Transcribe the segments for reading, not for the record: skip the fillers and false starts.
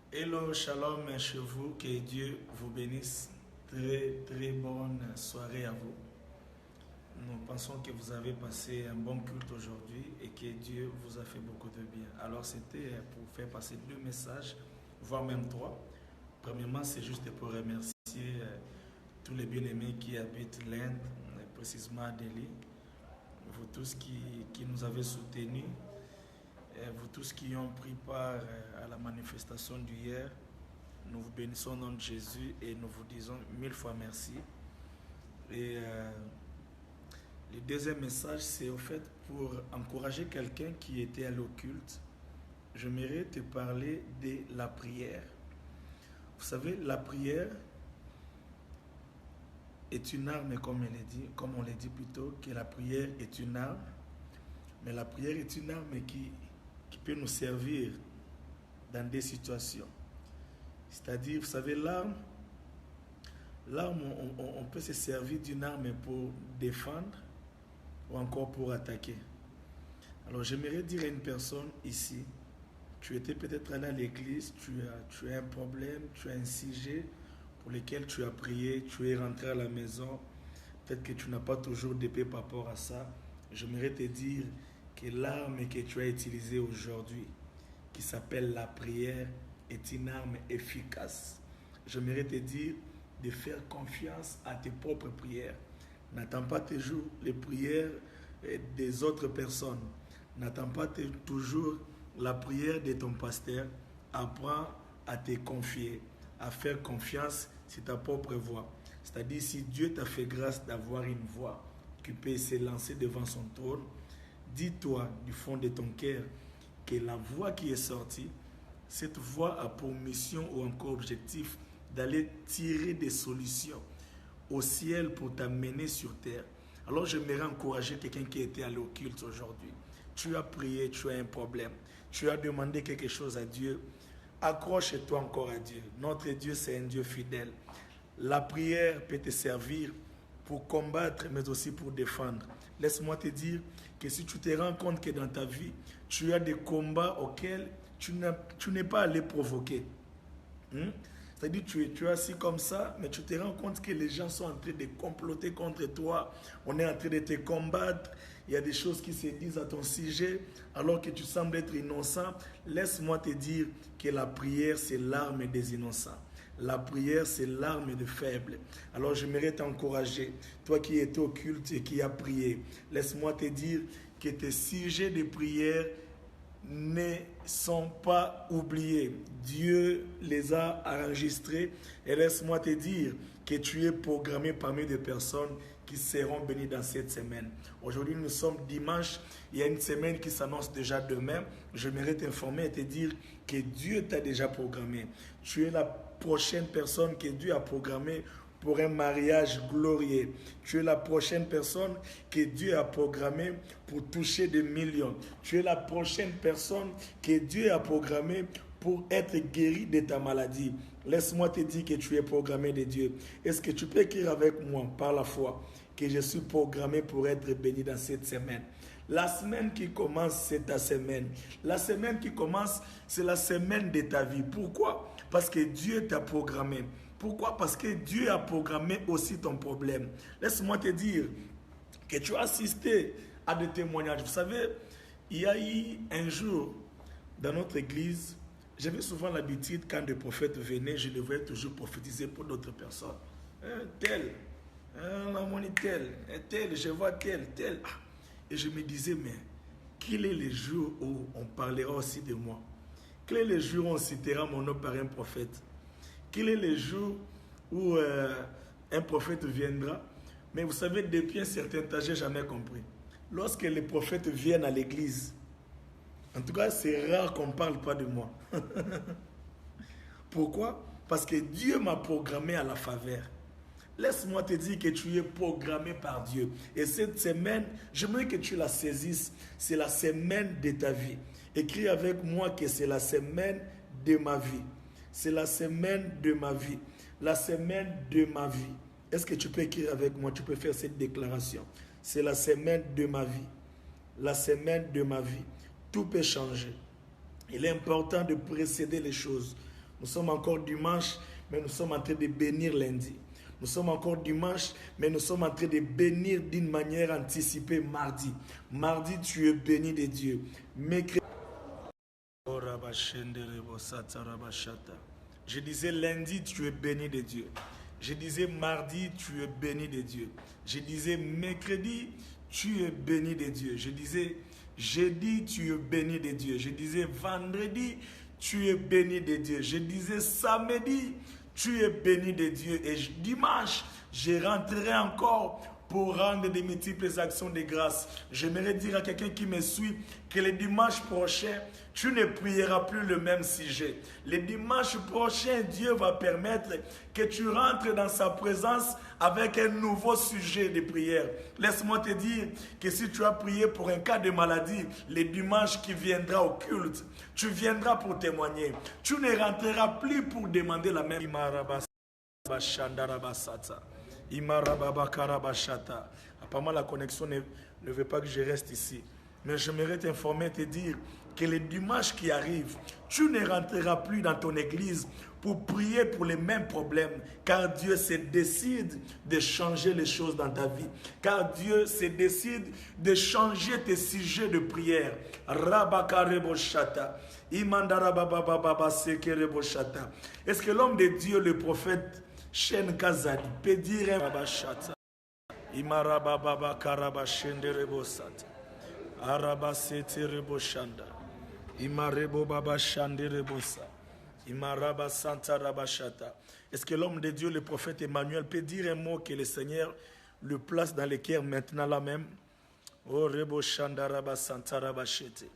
Hello, shalom chez vous, que Dieu vous bénisse. Très bonne soirée à vous. Nous pensons que vous avez passé un bon culte aujourd'hui et que Dieu vous a fait beaucoup de bien. Alors c'était pour faire passer deux messages, voire même trois. Premièrement, c'est juste pour remercier tous les bien-aimés qui habitent l'Inde, précisément à Delhi. Vous tous qui nous avez soutenus, vous tous qui ont pris part à la manifestation d'hier. Nous vous bénissons au nom de Jésus et nous vous disons mille fois merci. Et le deuxième message, c'est au fait pour encourager quelqu'un qui était à l'occulte. J'aimerais te parler de la prière. Vous savez, la prière est une arme, comme on l'a dit plutôt, que la prière est une arme. Mais la prière est une arme qui peut nous servir dans des situations. C'est-à-dire, vous savez, l'arme, on peut se servir d'une arme pour défendre ou encore pour attaquer. Alors, j'aimerais dire à une personne ici, tu étais peut-être allé à l'église, tu as un problème, tu as un sujet pour lequel tu as prié, tu es rentré à la maison, peut-être que tu n'as pas toujours de paix par rapport à ça. J'aimerais te dire que l'arme que tu as utilisée aujourd'hui, qui s'appelle la prière, est une arme efficace. J'aimerais te dire de faire confiance à tes propres prières. N'attends pas toujours les prières des autres personnes. N'attends pas toujours la prière de ton pasteur. Apprends à te confier, à faire confiance sur ta propre voix. C'est-à-dire, si Dieu t'a fait grâce d'avoir une voix qui peut se lancer devant son trône, dis-toi du fond de ton cœur que la voix qui est sortie, cette voix a pour mission ou encore objectif d'aller tirer des solutions au ciel pour t'amener sur terre. Alors j'aimerais encourager quelqu'un qui était à l'occulte aujourd'hui. Tu as prié, tu as un problème, tu as demandé quelque chose à Dieu. Accroche-toi encore à Dieu. Notre Dieu, c'est un Dieu fidèle. La prière peut te servir pour combattre, mais aussi pour défendre. Laisse-moi te dire que si tu te rends compte que dans ta vie, tu as des combats auxquels tu n'es pas allé provoquer. C'est-à-dire tu es assis comme ça, mais tu te rends compte que les gens sont en train de comploter contre toi. On est en train de te combattre. Il y a des choses qui se disent à ton sujet alors que tu sembles être innocent. Laisse-moi te dire que la prière, c'est l'arme des innocents. La prière, c'est l'arme des faibles. Alors, j'aimerais t'encourager, toi qui es au culte et qui as prié. Laisse-moi te dire que tes sujets de prière ne sont pas oubliés. Dieu les a enregistrés. Et laisse-moi te dire que tu es programmé parmi des personnes qui seront bénies dans cette semaine. Aujourd'hui, nous sommes dimanche. Il y a une semaine qui s'annonce déjà demain. J'aimerais t'informer et te dire que Dieu t'a déjà programmé. Tu es la prochaine personne que Dieu a programmée pour un mariage glorieux. Tu es la prochaine personne que Dieu a programmée pour toucher des millions. Tu es la prochaine personne que Dieu a programmée pour être guéri de ta maladie. Laisse-moi te dire que tu es programmé de Dieu. Est-ce que tu peux écrire avec moi par la foi que je suis programmé pour être béni dans cette semaine? La semaine qui commence, c'est ta semaine. La semaine qui commence, c'est la semaine de ta vie. Pourquoi? Parce que Dieu t'a programmé. Pourquoi? Parce que Dieu a programmé aussi ton problème. Laisse-moi te dire que tu as assisté à des témoignages. Vous savez, il y a eu un jour dans notre église, j'avais souvent l'habitude, quand des prophètes venaient, je devais toujours prophétiser pour d'autres personnes. Tel, tel, je vois tel. Et je me disais, mais quel est le jour où on parlera aussi de moi? Quel est le jour où on citera mon nom par un prophète? Quel est le jour où un prophète viendra? Mais vous savez, depuis un certain temps, je n'ai jamais compris. Lorsque les prophètes viennent à l'église, en tout cas, c'est rare qu'on ne parle pas de moi. Pourquoi? Parce que Dieu m'a programmé à la faveur. Laisse-moi te dire que tu es programmé par Dieu. Et cette semaine, j'aimerais que tu la saisisses. C'est la semaine de ta vie. Écris avec moi que c'est la semaine de ma vie. C'est la semaine de ma vie. La semaine de ma vie. Est-ce que tu peux écrire avec moi? Tu peux faire cette déclaration. C'est la semaine de ma vie. La semaine de ma vie. Tout peut changer. Il est important de précéder les choses Nous sommes encore dimanche, mais nous sommes en train de bénir lundi. Nous sommes encore dimanche, mais nous sommes en train de bénir d'une manière anticipée mardi. Mardi, tu es béni de Dieu. Mercredi, je disais lundi, tu es béni de Dieu. Je disais mardi, tu es béni de Dieu. Je disais mercredi, tu es béni de Dieu. Je disais jeudi, tu es béni de Dieu. Je disais vendredi, tu es béni de Dieu. Je disais samedi, tu es béni de Dieu. Et dimanche, je rentrerai encore pour rendre de multiples actions de grâce. J'aimerais dire à quelqu'un qui me suit que le dimanche prochain, tu ne prieras plus le même sujet. Le dimanche prochain, Dieu va permettre que tu rentres dans sa présence avec un nouveau sujet de prière. Laisse-moi te dire que si tu as prié pour un cas de maladie, le dimanche qui viendra au culte, tu viendras pour témoigner. Tu ne rentreras plus pour demander la même. Apparemment, la connexion ne veut pas que je reste ici. Mais j'aimerais t'informer, te dire que le dimanche qui arrive, tu ne rentreras plus dans ton église pour prier pour les mêmes problèmes, car Dieu se décide de changer les choses dans ta vie, car Dieu se décide de changer tes sujets de prière. Est-ce que l'homme de Dieu, le prophète Shen Kazadi, peut dire Imarababa Karabashende Rebosat Arabasete Reboshanda Imarebo Baba Shande Rebosa Imaraba Santa Rabashata. Est-ce que l'homme de Dieu, le prophète Emmanuel, peut dire un mot que le Seigneur le place dans le cœur maintenant là même? Oh Reboshanda Rabasanta Rabashete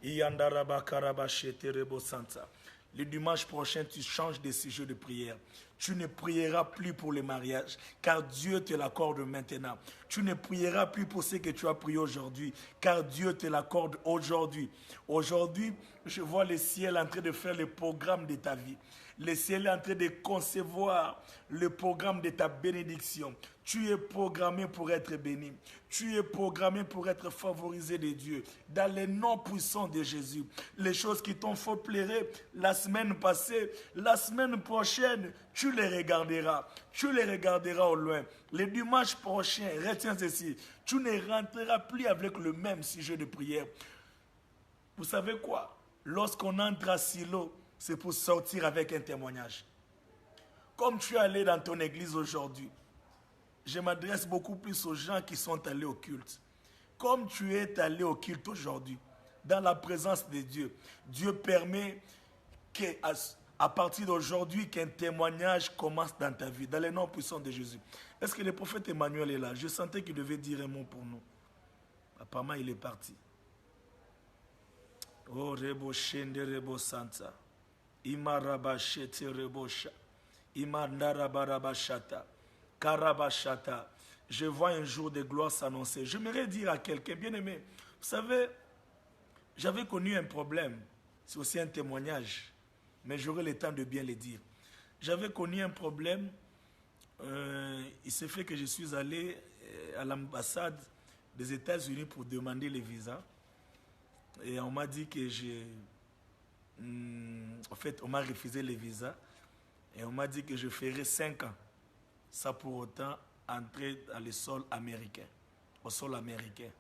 Iyandaraba Karabashete Rebosanta. Le dimanche prochain, tu changes de sujet de prière. Tu ne prieras plus pour le mariage, car Dieu te l'accorde maintenant. Tu ne prieras plus pour ce que tu as prié aujourd'hui, car Dieu te l'accorde aujourd'hui. Aujourd'hui, je vois le ciel en train de faire le programme de ta vie. Le ciel est en train de concevoir le programme de ta bénédiction. Tu es programmé pour être béni. Tu es programmé pour être favorisé de Dieu. Dans le nom puissant de Jésus. Les choses qui t'ont fait pleurer la semaine passée, la semaine prochaine, tu les regarderas. Tu les regarderas au loin. Le dimanche prochain, retiens ceci, tu ne rentreras plus avec le même sujet de prière. Vous savez quoi? Lorsqu'on entre à Silo, c'est pour sortir avec un témoignage. Comme tu es allé dans ton église aujourd'hui, je m'adresse beaucoup plus aux gens qui sont allés au culte. Comme tu es allé au culte aujourd'hui, dans la présence de Dieu, Dieu permet qu'à partir d'aujourd'hui, qu'un témoignage commence dans ta vie, dans le nom puissant de Jésus. Est-ce que le prophète Emmanuel est là? Je sentais qu'il devait dire un mot pour nous. Apparemment, il est parti. Oh, Rebo Shende Rebo Santa. Imarabashete Rebosha. Imandarabarabashata. Karabashata. Je vois un jour de gloire s'annoncer. J'aimerais dire à quelqu'un, bien aimé, vous savez, j'avais connu un problème. C'est aussi un témoignage, mais j'aurai le temps de bien le dire. J'avais connu un problème. Il s'est fait que je suis allé à l'ambassade des États-Unis pour demander le visa. Et on m'a dit que en fait, on m'a refusé le visa. Et on m'a dit que je ferais 5 ans. Ça pour autant entrer dans le sol américain. Au sol américain.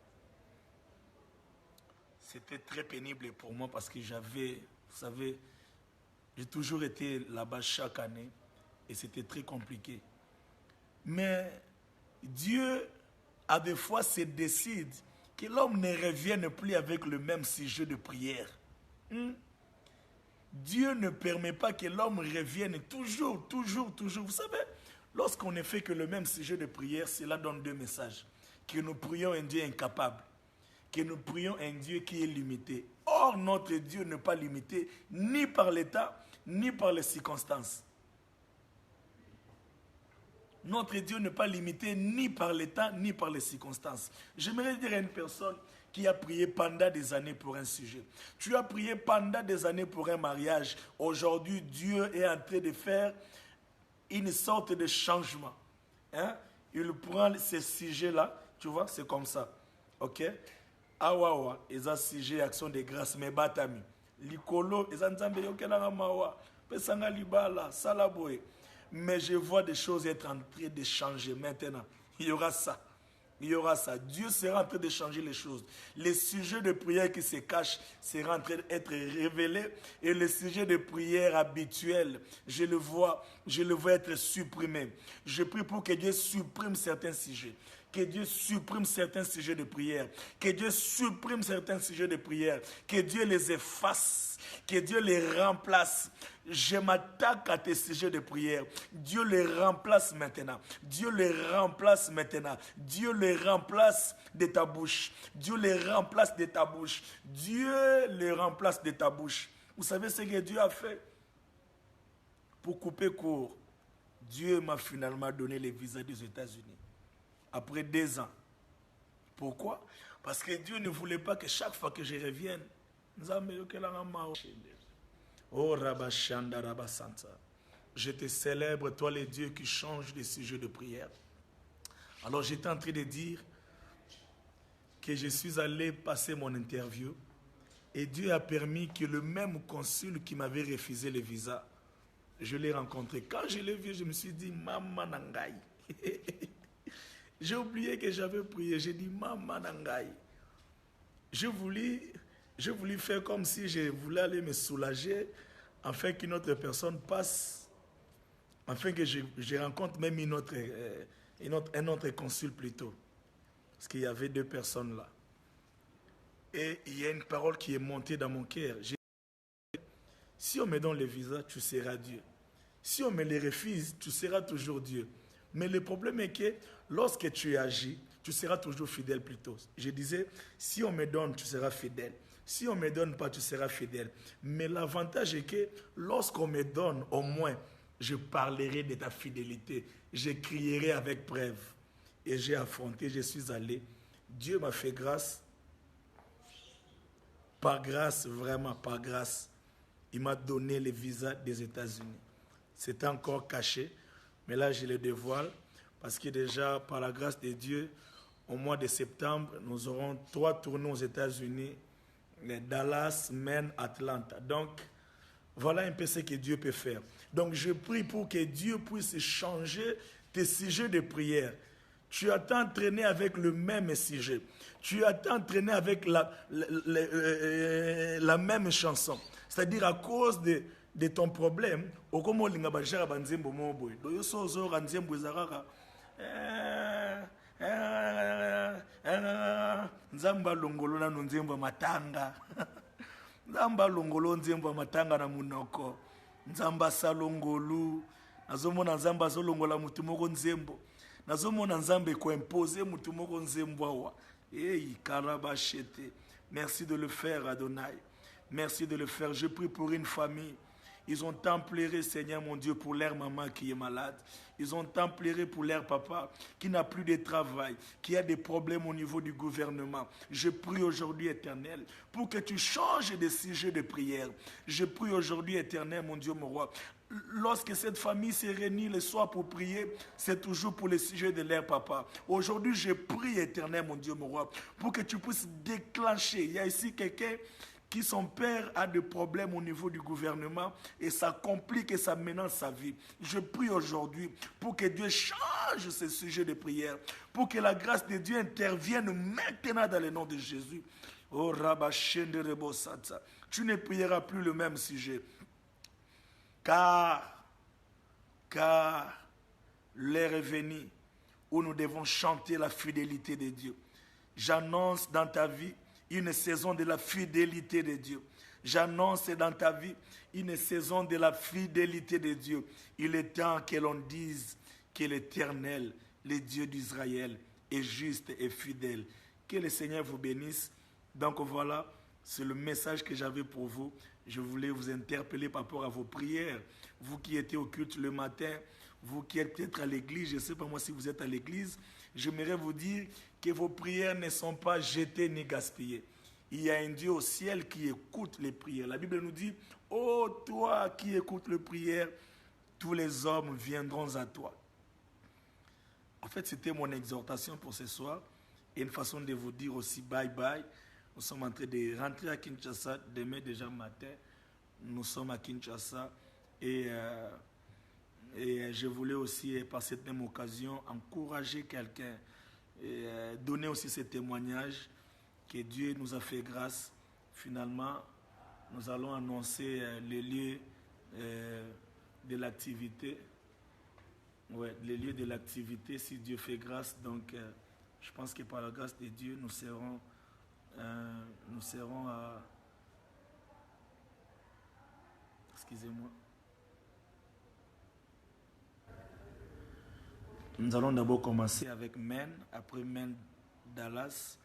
C'était très pénible pour moi parce que j'avais, vous savez, j'ai toujours été là-bas chaque année. Et c'était très compliqué. Mais Dieu, à des fois, se décide que l'homme ne revienne plus avec le même sujet de prière. Dieu ne permet pas que l'homme revienne toujours. Vous savez, lorsqu'on ne fait que le même sujet de prière, cela donne 2 messages. Que nous prions un Dieu incapable. Que nous prions un Dieu qui est limité. Or, notre Dieu n'est pas limité ni par l'état, ni par les circonstances. Notre Dieu n'est pas limité ni par l'état, ni par les circonstances. J'aimerais dire à une personne qui a prié pendant des années pour un sujet. Tu as prié pendant des années pour un mariage. Aujourd'hui, Dieu est en train de faire une sorte de changement. Il prend ces sujets-là, tu vois, c'est comme ça. Ok? Awawa, ils ont sujet action de grâce, mais batami. Likolo, ils ont nzambe yokelanga mawa. pesanga libala, salaboé. Mais je vois des choses être en train de changer maintenant. Il y aura ça. Il y aura ça. Dieu sera en train de changer les choses. Les sujets de prière qui se cachent seront en train d'être révélés. Et les sujets de prière habituels, je le vois être supprimé. Je prie pour que Dieu supprime certains sujets. Que Dieu supprime certains sujets de prière. Que Dieu supprime certains sujets de prière. Que Dieu les efface. Que Dieu les remplace. Je m'attaque à tes sujets de prière. Dieu les remplace maintenant. Dieu les remplace maintenant. Dieu les remplace de ta bouche. Dieu les remplace de ta bouche. Dieu les remplace de ta bouche. Vous savez ce que Dieu a fait? Pour couper court, Dieu m'a finalement donné les visas des États-Unis. Après 2 ans. Pourquoi? Parce que Dieu ne voulait pas que chaque fois que je revienne, oh Rabashanda Rabasanta, je te célèbre, toi les dieux qui changent de sujet de prière. Alors j'étais en train de dire que je suis allé passer mon interview et Dieu a permis que le même consul qui m'avait refusé le visa, je l'ai rencontré. Quand je l'ai vu, je me suis dit, Maman Nangai. J'ai oublié que j'avais prié. J'ai dit, Maman Nangai. Je voulais faire comme si je voulais aller me soulager, afin qu'une autre personne passe, afin que je rencontre même un autre consul plutôt. Parce qu'il y avait 2 personnes là. Et il y a une parole qui est montée dans mon cœur. Si on me donne le visa, tu seras Dieu. Si on me les refuse, tu seras toujours Dieu. Mais le problème est que lorsque tu agis, tu seras toujours fidèle plutôt. Je disais, si on me donne, tu seras fidèle. Si on ne me donne pas, tu seras fidèle. Mais l'avantage est que lorsqu'on me donne, au moins, je parlerai de ta fidélité. Je crierai avec preuve. Et j'ai affronté, je suis allé. Dieu m'a fait grâce. Par grâce, vraiment par grâce, il m'a donné le visa des États-Unis. C'était encore caché, mais là je le dévoile parce que déjà, par la grâce de Dieu, au mois de septembre, nous aurons 3 tournées aux États-Unis, Dallas, Maine, Atlanta. Donc, voilà un peu ce que Dieu peut faire. Donc, je prie pour que Dieu puisse changer tes sujets de prière. Tu as t'entraîné avec le même sujet. Tu as t'entraîné avec la même chanson. C'est-à-dire à cause de ton problème, au comment linga bajara banzembo moboy. Do yoso zo ranzembo zaraka. Nzamba longolo na nzembo matanga. Nzamba longolo nzembo matanga na munoko. Nzamba salongolu. Nazomona nzamba zolongola mutu moko nzembo. Nazomona nzambe ko imposer mutu moko nzembo awa. Hey karabashete. Merci de le faire Adonai. Merci de le faire. Je prie pour une famille. Ils ont tant pleuré, Seigneur mon Dieu, pour leur maman qui est malade. Ils ont tant pleuré pour leur papa qui n'a plus de travail, qui a des problèmes au niveau du gouvernement. Je prie aujourd'hui, Éternel, pour que tu changes de sujet de prière. Je prie aujourd'hui, Éternel, mon Dieu, mon roi. Lorsque cette famille se réunit le soir pour prier, c'est toujours pour le sujet de leur papa. Aujourd'hui, je prie, Éternel, mon Dieu, mon roi, pour que tu puisses déclencher. Il y a ici quelqu'un qui son père a des problèmes au niveau du gouvernement et ça complique et ça menace sa vie. Je prie aujourd'hui pour que Dieu change ce sujet de prière, pour que la grâce de Dieu intervienne maintenant dans le nom de Jésus. Oh Rabashende Rebosatsa, tu ne prieras plus le même sujet. Car l'heure est venue où nous devons chanter la fidélité de Dieu. J'annonce dans ta vie une saison de la fidélité de Dieu. J'annonce dans ta vie une saison de la fidélité de Dieu. Il est temps que l'on dise que l'Éternel, le Dieu d'Israël, est juste et fidèle. Que le Seigneur vous bénisse. Donc voilà, c'est le message que j'avais pour vous. Je voulais vous interpeller par rapport à vos prières. Vous qui étiez au culte le matin, vous qui êtes peut-être à l'église, je ne sais pas moi si vous êtes à l'église, j'aimerais vous dire que vos prières ne sont pas jetées ni gaspillées. Il y a un Dieu au ciel qui écoute les prières. La Bible nous dit, « Oh, toi qui écoutes les prières, tous les hommes viendront à toi. » En fait, c'était mon exhortation pour ce soir et une façon de vous dire aussi bye-bye. Nous sommes en train de rentrer à Kinshasa demain déjà matin. Nous sommes à Kinshasa Et je voulais aussi, par cette même occasion, encourager quelqu'un et donner aussi ce témoignage que Dieu nous a fait grâce. Finalement, nous allons annoncer les lieux de l'activité. Ouais, les lieux de l'activité, si Dieu fait grâce. Donc, je pense que par la grâce de Dieu, nous serons à... Excusez-moi. Nous allons d'abord commencer avec Maine, après Maine, Dallas,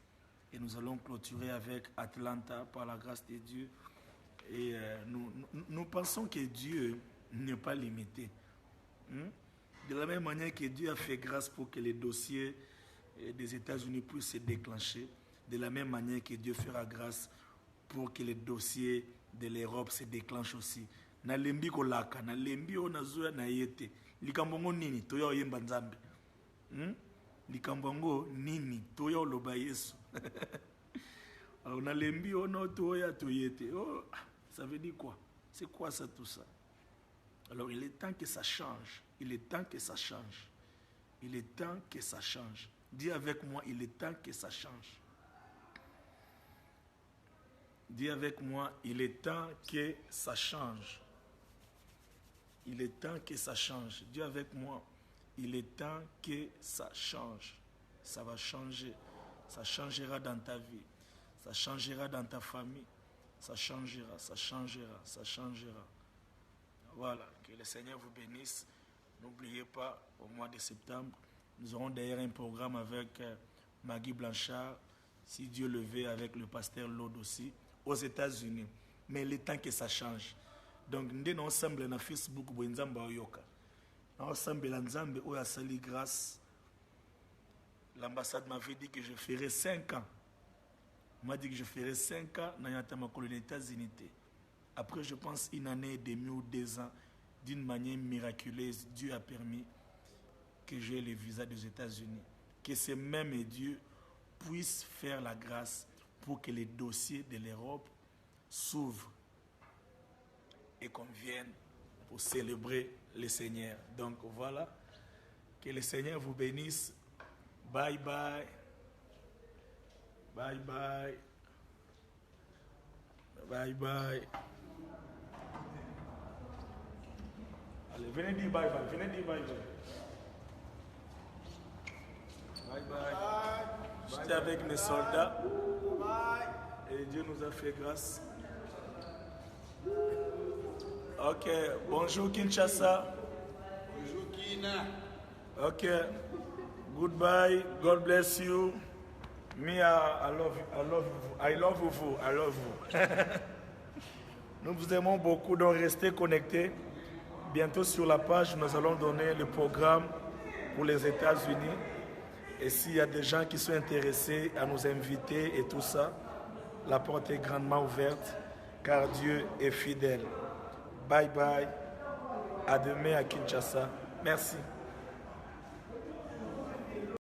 et nous allons clôturer avec Atlanta par la grâce de Dieu. Et nous pensons que Dieu n'est pas limité. De la même manière que Dieu a fait grâce pour que les dossiers des États-Unis puissent se déclencher, de la même manière que Dieu fera grâce pour que les dossiers de l'Europe se déclenchent aussi. Na lembi kolaka, na lembi onazoya na yete. Likambongo nini toya oyemba Nzambe. Likambongo nini toya oloba Yesu. Alors na lembi ono toya toyete. Oh, ça veut dire quoi? C'est quoi ça tout ça? Alors il est temps que ça change. Il est temps que ça change. Il est temps que ça change. Dis avec moi, il est temps que ça change. Dis avec moi, il est temps que ça change. Il est temps que ça change. Dis avec moi, il est temps que ça change. Ça va changer. Ça changera dans ta vie. Ça changera dans ta famille. Ça changera, ça changera, ça changera. Voilà, que le Seigneur vous bénisse. N'oubliez pas, au mois de septembre, nous aurons d'ailleurs un programme avec Maggie Blanchard, si Dieu le veut, avec le pasteur Lod aussi, aux États-Unis. Mais il est temps que ça change. Donc, nous sommes ensemble sur Facebook, nous sommes ensemble dans Nzambe, où il y a sali grâce. L'ambassade m'avait dit que je ferai 5 ans. On m'a dit que je ferai 5 ans dans les États-Unis. Après, je pense, une année et demie ou 2 ans, d'une manière miraculeuse, Dieu a permis que j'ai le visa des États-Unis. Que ce même Dieu puisse faire la grâce pour que les dossiers de l'Europe s'ouvrent et qu'on vienne pour célébrer le Seigneur. Donc voilà, que le Seigneur vous bénisse. Bye bye. Bye bye. Bye bye. Allez, venez dire bye bye. Venez dire bye bye. Bye bye. J'étais avec mes soldats. Et Dieu nous a fait grâce. Ok, bonjour Kinshasa. Bonjour Kina. Ok, goodbye. God bless you. Me, I love you. I love you. I love you. I love you. Nous vous aimons beaucoup, donc restez connectés. Bientôt sur la page, nous allons donner le programme pour les États-Unis. Et s'il y a des gens qui sont intéressés à nous inviter et tout ça, la porte est grandement ouverte, car Dieu est fidèle. Bye bye. À demain à Kinshasa. Merci.